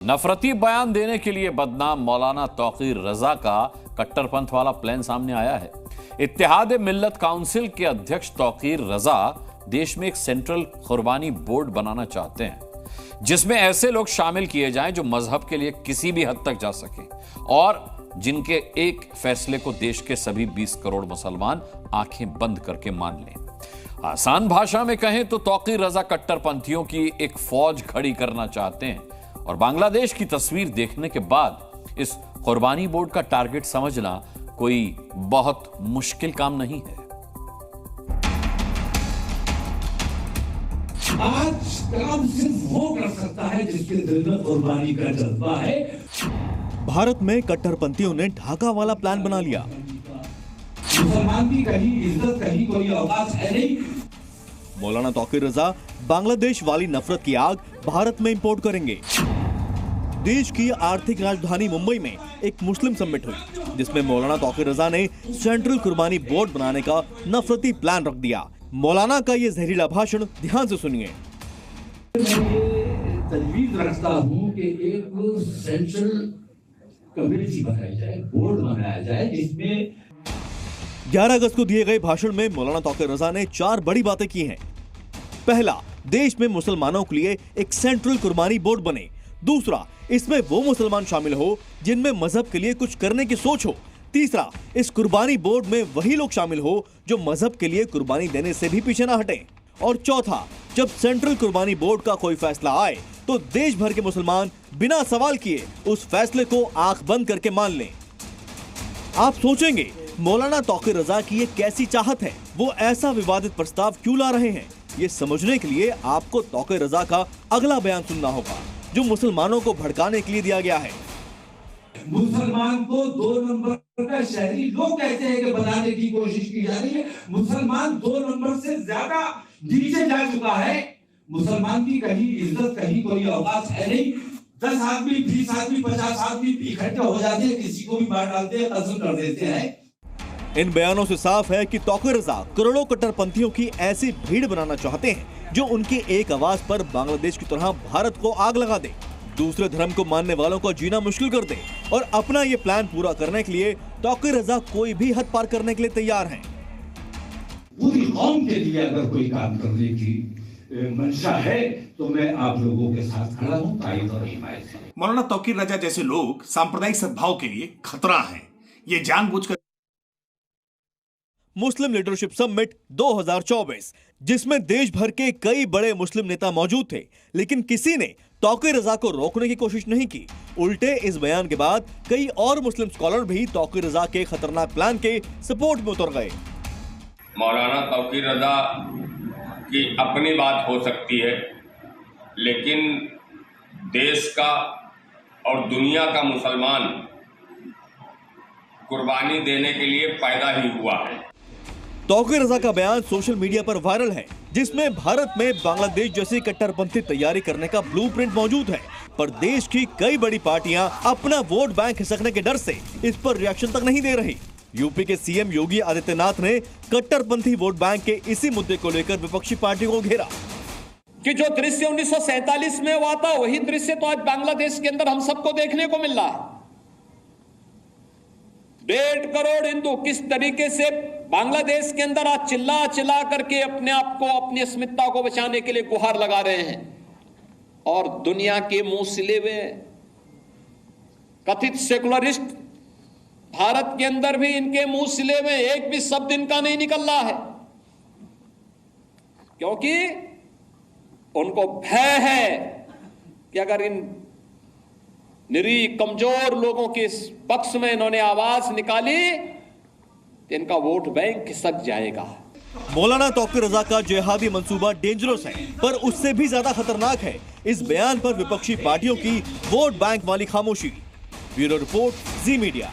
नफरती बयान देने के लिए बदनाम मौलाना तौकीर रजा का कट्टरपंथ वाला प्लान सामने आया है। इत्तेहाद मिल्लत काउंसिल के अध्यक्ष तौकीर रजा देश में एक सेंट्रल कुर्बानी बोर्ड बनाना चाहते हैं, जिसमें ऐसे लोग शामिल किए जाएं जो मजहब के लिए किसी भी हद तक जा सकें और जिनके एक फैसले को देश के सभी 20 करोड़ मुसलमान आंखें बंद करके मान लें। आसान भाषा में कहें तो तौकीर रजा कट्टरपंथियों की एक फौज खड़ी करना चाहते हैं और बांग्लादेश की तस्वीर देखने के बाद इस कुर्बानी बोर्ड का टारगेट समझना कोई बहुत मुश्किल काम नहीं है। आज काम सिर्फ वो कर सकता है जिसके दिल में कुर्बानी का जज्बा है। भारत में कट्टरपंथियों ने ढाका वाला प्लान बना लिया। मुसलमान की कहीं इज्जत कहीं कोई औकात है नहीं। मौलाना तौकीर रजा बांग्लादेश वाली नफरत की आग भारत में इंपोर्ट करेंगे। देश की आर्थिक राजधानी मुंबई में एक मुस्लिम समिट हुई, जिसमें मौलाना तौकीर रजा ने सेंट्रल कुर्बानी बोर्ड बनाने का नफरती प्लान रख दिया। मौलाना का ये जहरीला भाषण ध्यान से सुनिए। मैं ये तजवीज रखता हूँ कि एक सेंट्रल कमेटी बनाई जाए, बोर्ड बनाया जाए, जिसमें 11 अगस्त को दिए गए भाषण में मौलाना तौकीर रजा ने 4 बड़ी बातें की हैं। पहला, देश में मुसलमानों के लिए एक सेंट्रल कुर्बानी बोर्ड बने। दूसरा, इसमें वो मुसलमान शामिल हो जिनमें मजहब के लिए कुछ करने की सोच हो। तीसरा, इस कुर्बानी बोर्ड में वही लोग शामिल हो जो मजहब के लिए कुर्बानी देने से भी पीछे ना हटें। और चौथा, जब सेंट्रल कुर्बानी बोर्ड का कोई फैसला आए तो देश भर के मुसलमान बिना सवाल किए उस फैसले को आंख बंद करके मान लें। आप सोचेंगे मौलाना तौकीर रजा की ये कैसी चाहत है, वो ऐसा विवादित प्रस्ताव क्यों ला रहे हैं? ये समझने के लिए आपको तौकीर रजा का अगला बयान सुनना होगा, जो मुसलमानों को भड़काने के लिए दिया गया है। मुसलमान को 2 नंबर का शहरी लोग कहते हैं कि बनाने की कोशिश की जा रही है। मुसलमान 2 नंबर से ज्यादा नीचे जा चुका है। मुसलमान की कहीं इज्जत कहीं कोई औकात है नहीं। 10 आदमी 20 आदमी 50 आदमी इकट्ठे हो जाते हैं, किसी को भी मार डालते हैं, कत्ल कर देते हैं। इन बयानों से साफ है कि तौकीर रजा करोड़ों कट्टरपंथियों की ऐसी भीड़ बनाना चाहते हैं जो उनकी एक आवाज पर बांग्लादेश की तरह भारत को आग लगा दे, दूसरे धर्म को मानने वालों को जीना मुश्किल कर दे। और अपना ये प्लान पूरा करने के लिए तौकीर रजा कोई भी हद पार करने के लिए तैयार हैं। पूरी कौम के लिए अगर कोई काम करने की मंशा है तो मैं आप लोगों के साथ खड़ा हूँ, ताईद और हिमायत है। मौलाना तौकीर रजा जैसे लोग सांप्रदायिक सद्भाव के लिए खतरा हैं। ये जानबूझकर मुस्लिम लीडरशिप समिट 2024, जिसमें देश भर के कई बड़े मुस्लिम नेता मौजूद थे, लेकिन किसी ने तौकीर रजा को रोकने की कोशिश नहीं की। उल्टे इस बयान के बाद कई और मुस्लिम स्कॉलर भी तौकीर रजा के खतरनाक प्लान के सपोर्ट में उतर गए। मौलाना तौकीर रजा की अपनी बात हो सकती है, लेकिन देश का और दुनिया का मुसलमान कुर्बानी देने के लिए पैदा ही हुआ है। तौकीर रजा का बयान सोशल मीडिया पर वायरल है, जिसमें भारत में बांग्लादेश जैसी कट्टरपंथी तैयारी करने का ब्लूप्रिंट मौजूद है, पर देश की कई बड़ी पार्टियां अपना वोट बैंक खिसकने के डर से इस पर रिएक्शन तक नहीं दे रही। यूपी के सीएम योगी आदित्यनाथ ने कट्टरपंथी वोट बैंक के इसी मुद्दे को लेकर विपक्षी पार्टियों को घेरा कि जो दृश्य 1947 में हुआ था, वही दृश्य तो आज बांग्लादेश के अंदर हम सबको देखने को मिल रहा है। 1.5 करोड़ हिंदू किस तरीके से बांग्लादेश के अंदर आज चिल्ला चिल्ला करके अपने आप को, अपनी अस्मिता को बचाने के लिए गुहार लगा रहे हैं, और दुनिया के मुंह सिले हुए कथित सेकुलरिस्ट भारत के अंदर भी इनके मुंह सिले हुए एक भी शब्द इनका नहीं निकल रहा है, क्योंकि उनको भय है कि अगर इन निरीह कमजोर लोगों के पक्ष में इन्होंने आवाज निकाली तो इनका वोट बैंक खिसक जाएगा। मौलाना तौकीर रजा का जिहादी मंसूबा डेंजरस है, पर उससे भी ज्यादा खतरनाक है इस बयान पर विपक्षी पार्टियों की वोट बैंक वाली खामोशी। ब्यूरो रिपोर्ट, जी मीडिया।